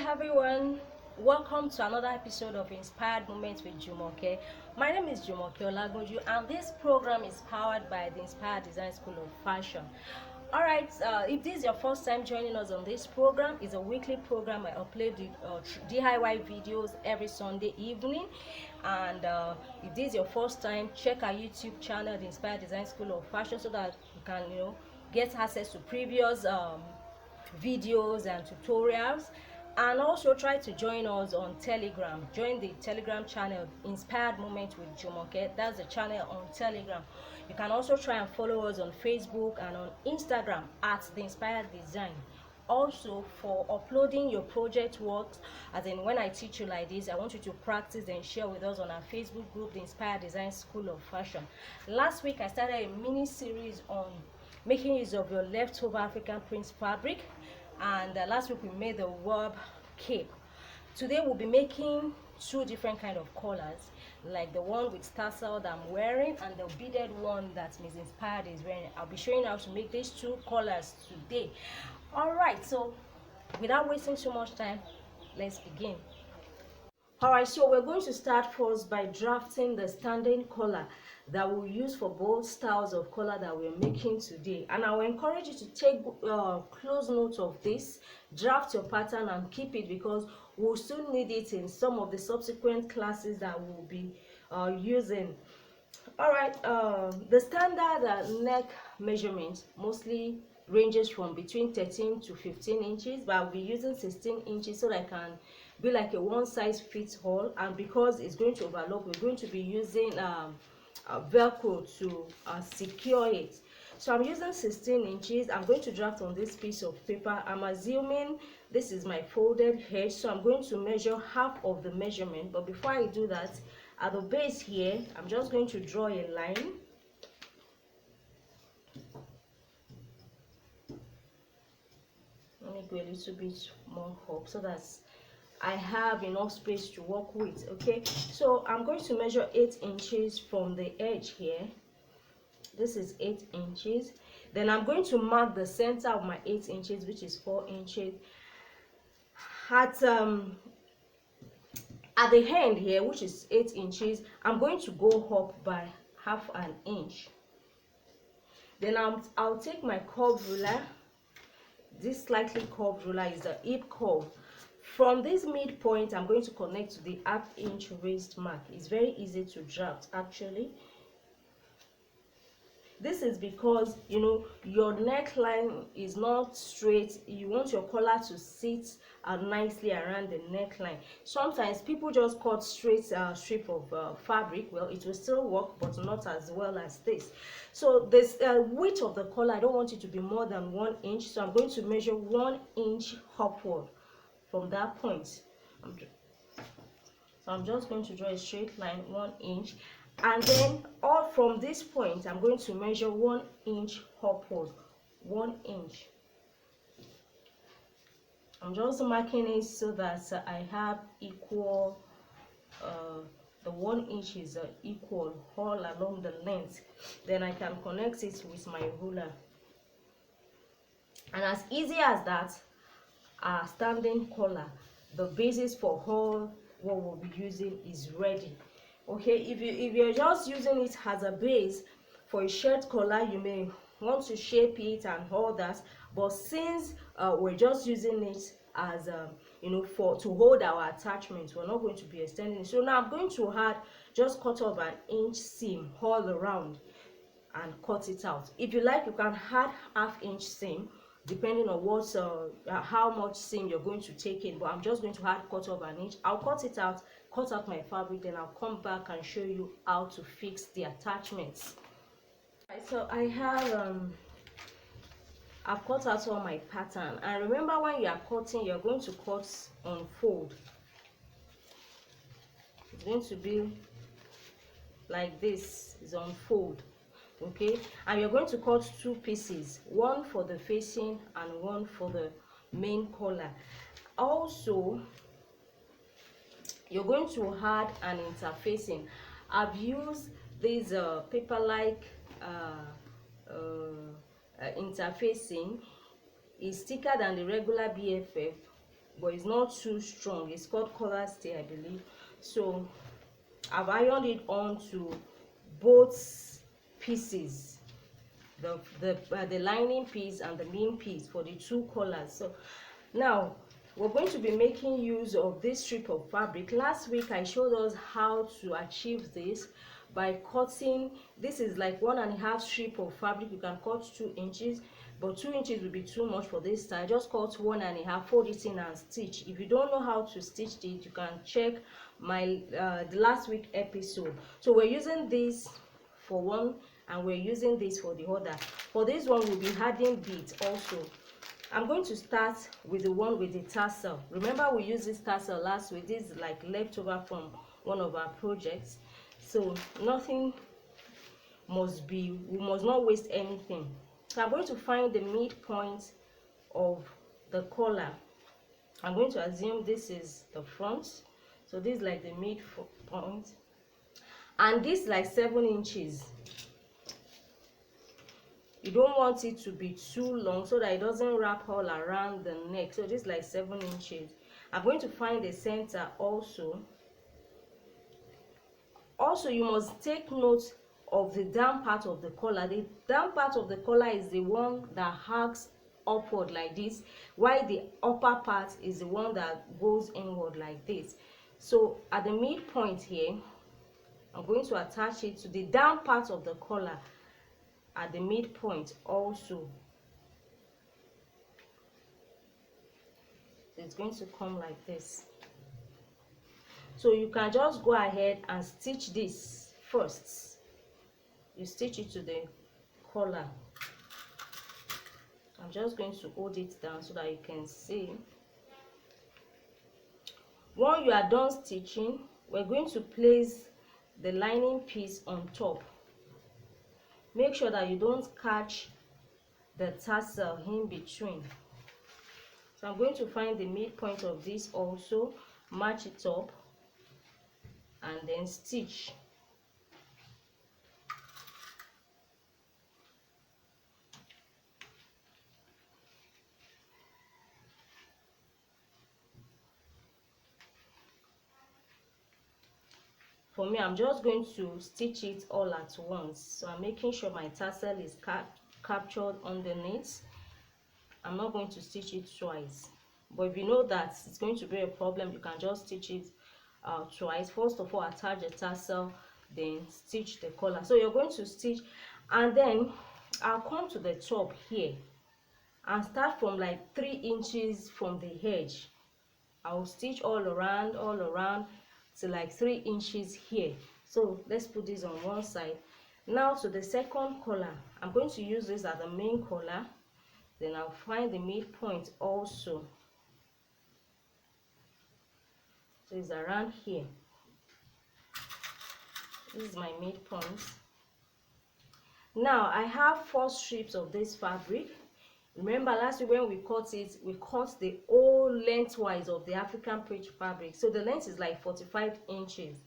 everyone, welcome to another episode of Inspired Moments with Jumoke. My name is Jumoke Olagunju, and this program is powered by the Inspired Design School of Fashion. Alright, if this is your first time joining us on this program, it's a weekly program. I upload DIY videos every Sunday evening, and if this is your first time, check our YouTube channel, the Inspired Design School of Fashion, so that you can get access to previous videos and tutorials. And also try to join us on Telegram. Join the Telegram channel Inspired Moment with Jumoke. That's the channel on Telegram. You can also try and follow us on Facebook and on Instagram at the Inspired Design. Also, for uploading your project works, as in when I teach you like this, I want you to practice and share with us on our Facebook group, the Inspired Design School of Fashion. Last week I started a mini series on making use of your leftover African print fabric, and last week we made the warp cape. Today we'll be making two different kind of colors, like the one with tassel that I'm wearing and the beaded one that Miss Inspired is wearing. I'll be showing you how to make these two colors today. All right, so without wasting too much time, let's begin. Alright, so we're going to start first by drafting the standing collar that we'll use for both styles of collar that we're making today. And I will encourage you to take close note of this, draft your pattern and keep it, because we'll still need it in some of the subsequent classes that we'll be using. Alright, the standard neck measurement mostly ranges from between 13 to 15 inches, but I'll be using 16 inches so that I can be like a one size fits all. And because it's going to overlock, we're going to be using velcro to secure it. So I'm using 16 inches. I'm going to draft on this piece of paper. I'm assuming this is my folded edge, so I'm going to measure half of the measurement. But before I do that, at the base here, I'm just going to draw a line. Let me go a little bit more up so that I have enough space to work with. Okay, so I'm going to measure 8 inches from the edge here. This is 8 inches. Then I'm going to mark the center of my 8 inches, which is 4 inches. At the end here, which is 8 inches, I'm going to go up by half an inch. Then I'll take my curved ruler. This slightly curved ruler is the hip curve. From this midpoint, I'm going to connect to the half-inch raised mark. It's very easy to draft, actually. This is because your neckline is not straight. You want your collar to sit nicely around the neckline. Sometimes people just cut straight strip of fabric. Well, it will still work, but not as well as this. So this width of the collar, I don't want it to be more than 1 inch. So I'm going to measure 1 inch upward from that point. So I'm just going to draw a straight line 1 inch. And then all from this point, I'm going to measure 1 inch upward, 1 inch. I'm just marking it so that I have equal, the 1 inch is equal all along the length. Then I can connect it with my ruler. And as easy as that, our standing collar, the basis for all what we'll be using, is ready. Okay, if you're just using it as a base for a shirt collar, you may want to shape it and all that, but since we're just using it as to hold our attachments, we're not going to be extending it. So now I'm going to just cut off an inch seam all around and cut it out. If you like, you can add half-inch seam depending on what how much seam you're going to take in, but I'm just going to add quarter of an inch. I'll cut it out, cut out my fabric, then I'll come back and show you how to fix the attachments. Right, so I have I've cut out all my pattern, and remember, when you are cutting, you're going to cut on fold. It's going to be like this, is on fold. Okay, and you're going to cut two pieces, one for the facing and one for the main collar. Also, you're going to add an interfacing. I've used this paper-like interfacing. It's thicker than the regular BFF, but it's not too strong. It's called collar stay, I believe. So I've ironed it onto both pieces, the lining piece and the main piece for the two collars. So now we're going to be making use of this strip of fabric. Last week I showed us how to achieve this by cutting. This is like 1.5 strip of fabric. You can cut 2 inches, but 2 inches will be too much for this style. Just cut 1.5, fold it in and stitch. If you don't know how to stitch it, you can check my the last week episode. So we're using this for one and we're using this for the other. For this one we'll be adding beads also. I'm going to start with the one with the tassel. Remember we used this tassel last week. This is like leftover from one of our projects, so nothing must be, we must not waste anything. So I'm going to find the midpoint of the collar. I'm going to assume this is the front, so this is like the midpoint, and this is like 7 inches. You don't want it to be too long so that it doesn't wrap all around the neck. So this is like 7 inches. I'm going to find the center also. Also, you must take note of the down part of the collar. The down part of the collar is the one that hugs upward like this, while the upper part is the one that goes inward like this. So at the midpoint here, I'm going to attach it to the down part of the collar at the midpoint also. So it's going to come like this. So you can just go ahead and stitch this first. You stitch it to the collar. I'm just going to hold it down so that you can see. When you are done stitching, we're going to place the lining piece on top. Make sure that you don't catch the tassel in between. So I'm going to find the midpoint of this also, match it up, and then stitch. For me, I'm just going to stitch it all at once. So I'm making sure my tassel is captured underneath. I'm not going to stitch it twice. But if you know that it's going to be a problem, you can just stitch it twice. First of all, attach the tassel, then stitch the collar. So you're going to stitch, and then I'll come to the top here and start from like 3 inches from the edge. I'll stitch all around to like 3 inches here. So let's put this on one side. Now to the second collar, I'm going to use this as the main collar. Then I'll find the midpoint also. So it's around here. This is my midpoint. Now I have 4 strips of this fabric. Remember last week when we cut it, we cut the whole lengthwise of the African preach fabric. So the length is like 45 inches.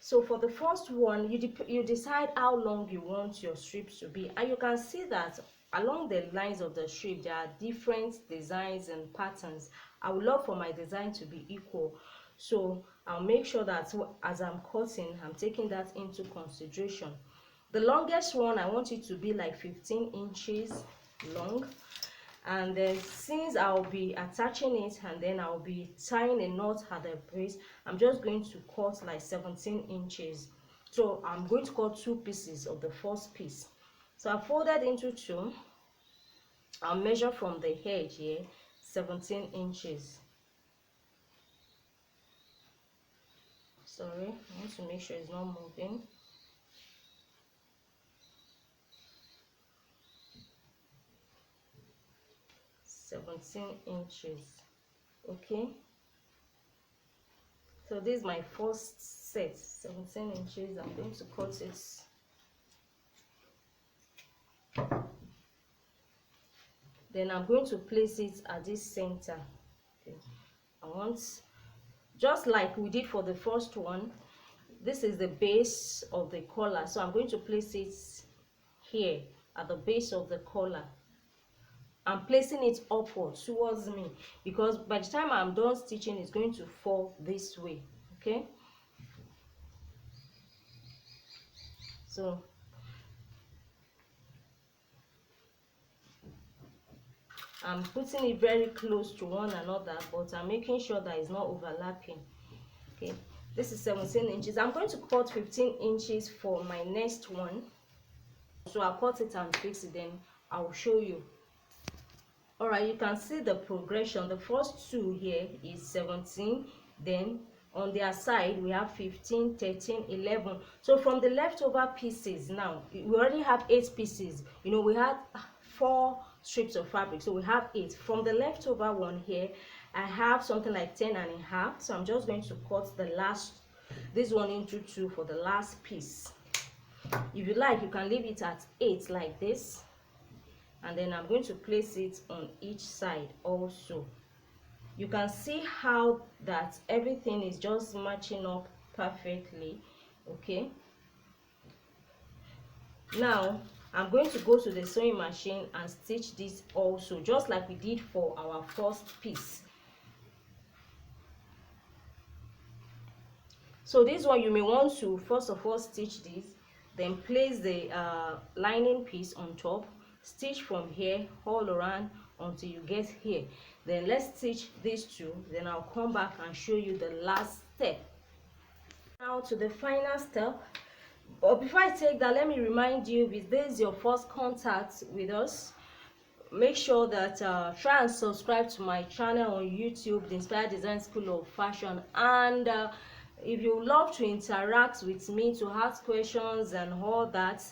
So for the first one, you decide how long you want your strips to be. And you can see that along the lines of the strip, there are different designs and patterns. I would love for my design to be equal. So I'll make sure that as I'm cutting, I'm taking that into consideration. The longest one, I want it to be like 15 inches long, and then since I'll be attaching it and then I'll be tying a knot at the base, I'm just going to cut like 17 inches. So I'm going to cut 2 pieces of the first piece. So I folded into 2. I'll measure from the edge here 17 inches. Sorry, I want to make sure it's not moving. inches. Okay, so this is my first set, 17 inches. I'm going to cut it. Then I'm going to place it at this center. Okay. I want, just like we did for the first one, this is the base of the collar, so I'm going to place it here at the base of the collar. I'm placing it upward towards me, because by the time I'm done stitching, it's going to fall this way. Okay, so I'm putting it very close to one another, but I'm making sure that it's not overlapping. Okay, this is 17 inches. I'm going to cut 15 inches for my next one, so I'll cut it and fix it, then I'll show you. All right, you can see the progression. The first two here is 17, then on their side we have 15, 13, 11. So from the leftover pieces, now we already have 8 pieces. You know, we had 4 strips of fabric, so we have 8. From the leftover one here, I have something like 10 and a half, so I'm just going to cut the last, this one into 2 for the last piece. If you like, you can leave it at 8 like this, and then I'm going to place it on each side also. You can see how that everything is just matching up perfectly. Okay, now I'm going to go to the sewing machine and stitch this also, just like we did for our first piece. So this one, you may want to first of all stitch this, then place the lining piece on top, stitch from here all around until you get here. Then let's stitch these two, then I'll come back and show you the last step. Now to the final step. But before I take that, let me remind you, if this is your first contact with us, make sure that try and subscribe to my channel on YouTube, the Inspired Design School of Fashion. And if you love to interact with me, to ask questions and all that,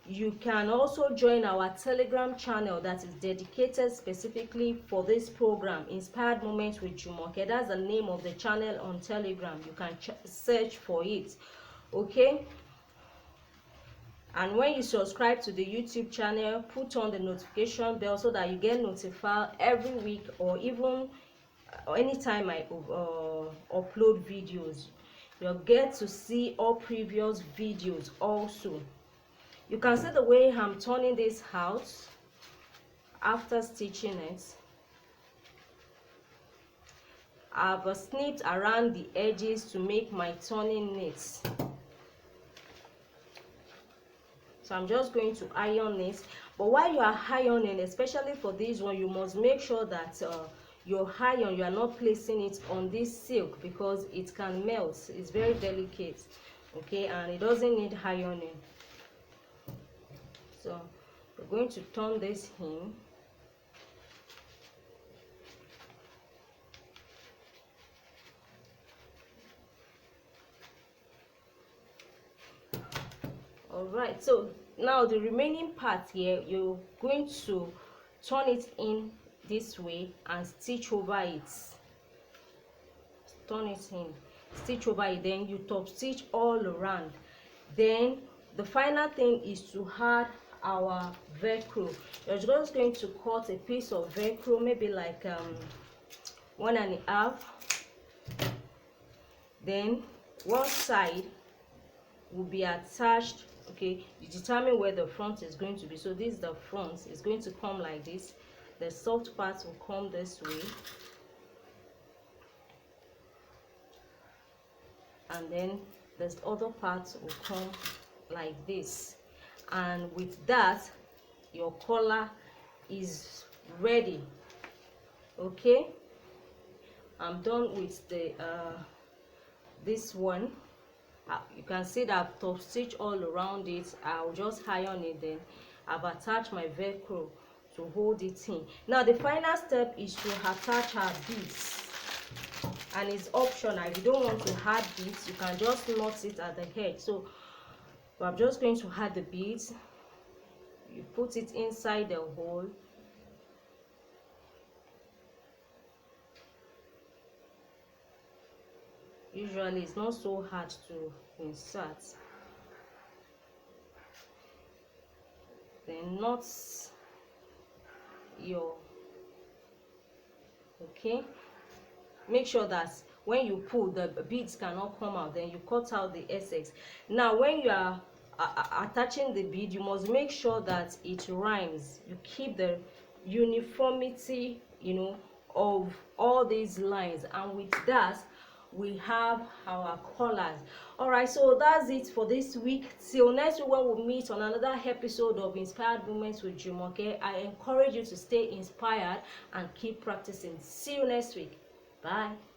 you can also join our Telegram channel that is dedicated specifically for this program, Inspired Moments with Jumoke. That's the name of the channel on Telegram. You can search for it. Okay, and when you subscribe to the YouTube channel, put on the notification bell so that you get notified every week, or even anytime I upload videos. You'll get to see all previous videos also. You can see the way I'm turning this out after stitching it. I've snipped around the edges to make my turning neat. So I'm just going to iron it. But while you are ironing, especially for this one, you must make sure that your iron, you are not placing it on this silk, because it can melt. It's very delicate, okay, and it doesn't need ironing. So we're going to turn this in. All right, so now the remaining part here, you're going to turn it in this way and stitch over it. Turn it in, stitch over it, then you top stitch all around. Then the final thing is to add our velcro. You're just going to cut a piece of velcro, maybe like 1.5. then one side will be attached. Okay, you determine where the front is going to be. So this is the front. It's going to come like this. The soft part will come this way, and then this other part will come like this. And with that, your collar is ready. Okay, I'm done with the this one. You can see that I've top stitch all around it. I'll just iron it. Then I've attached my velcro to hold it in. Now the final step is to attach our beads, and it's optional. If you don't want to add beads, you can just knot it at the head. So I'm just going to add the beads. You put it inside the hole. Usually it's not so hard to insert. Then knot your, okay, make sure that when you pull, the beads cannot come out. Then you cut out the excess. Now when you are attaching the bead, you must make sure that it rhymes. You uniformity, of all these lines, and with that we have our colors. All right, so that's it for this week. Till next week when we meet on another episode of Inspired Moments with Jumoke. I encourage you to stay inspired and keep practicing. See you next week. Bye.